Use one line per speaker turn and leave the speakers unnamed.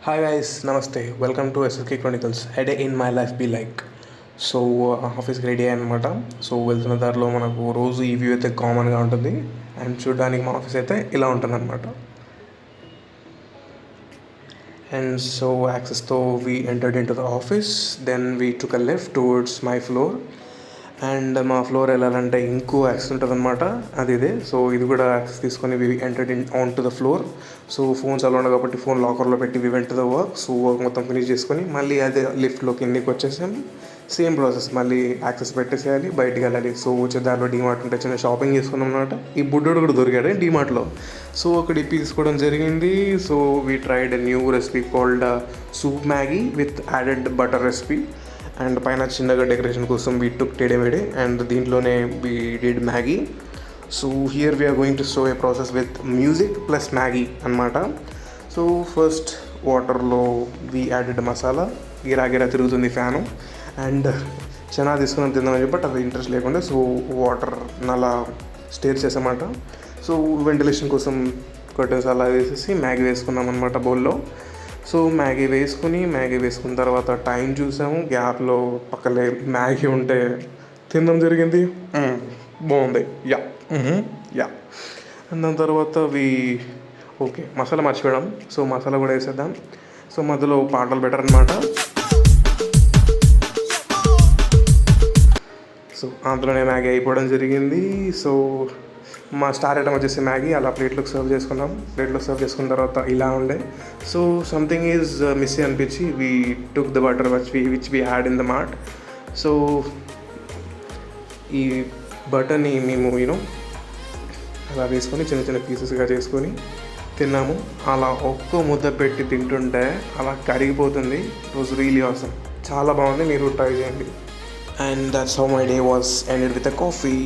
Hi guys, Namaste. Welcome to SSK Chronicles. A day in my life be like. So ఆఫీస్కి ready అనమాట. So వెళ్తున్న దారిలో మనకు రోజు ఈ వ్యూ అయితే కామన్గా ఉంటుంది. అండ్ చూడడానికి మా ఆఫీస్ అయితే ఇలా ఉంటుంది అనమాట. అండ్ సో యాక్సెస్తో we entered into the office. Then we took a left towards my floor. And మా ఫ్లోర్ వెళ్ళాలంటే ఇంకో యాక్సెస్ ఉంటుంది అనమాట. అది ఇదే. సో ఇది కూడా యాక్సెస్ తీసుకొని we entered in on to the floor. So phones అలా ఉండవు కాబట్టి ఫోన్ లాకర్లో పెట్టి we went to the work. So work మొత్తం ఫినిష్ చేసుకొని మళ్ళీ అదే లిఫ్ట్లో కిందికి వచ్చేసాం. సేమ్ ప్రాసెస్, మళ్ళీ యాక్సెస్ పెట్టేసేయాలి, బయటికి వెళ్ళాలి. సో వచ్చే దారిలో డీమార్ట్ ఉంటే చిన్న షాపింగ్ చేసుకున్నాం అనమాట. ఈ బుడ్డోడు కూడా దొరికాడు డీమార్ట్లో. సో అక్కడ ఇప్పి తీసుకోవడం జరిగింది. So we tried a new recipe called soup Maggi with added butter recipe. And పైన చిన్నగా డెకరేషన్ కోసం వీ టుక్ టేడే అండ్ దీంట్లోనే we did Maggi. So here we are going to show a process with music plus Maggi అనమాట. So first వాటర్లో we added masala, గిరా తిరుగుతుంది fan. And chana తీసుకుని తిందామని చెప్పి అది ఇంట్రెస్ట్ లేకుండా సో వాటర్ అలా స్టేర్ చేసామాట. సో వెంటిలేషన్ కోసం కర్టెన్స్ అలా వేసేసి మ్యాగీ వేసుకున్నాం అనమాట బౌల్లో. సో మ్యాగీ వేసుకున్న తర్వాత టైం చూసాము, గ్యాప్లో పక్కలే మ్యాగీ ఉంటే తినడం జరిగింది. బాగుంది. యా. దాని తర్వాత ఓకే మసాలా మర్చిపోయాం. సో మసాలా కూడా వేసేద్దాం. సో మధ్యలో పాటలు బెటర్ అనమాట. సో అందులోనే మ్యాగీ అయిపోవడం జరిగింది. సో మా స్టార్ ఐటమ్ వచ్చేసి మ్యాగీ. అలా ప్లేట్లోకి సర్వ్ చేసుకున్న తర్వాత ఇలా ఉండే. సో సంథింగ్ ఈజ్ మిస్ అనిపించి we took the butter which we had in the mart. So ఈ బటర్ని మేము అలా వేసుకొని చిన్న చిన్న పీసెస్గా చేసుకొని తిన్నాము. అలా ఒక్క ముద్ద పెట్టి తింటుంటే అలా కరిగిపోతుంది. It was really awesome. చాలా బాగుంది, మీరు ట్రై చేయండి. And that's how my day was ended with a coffee.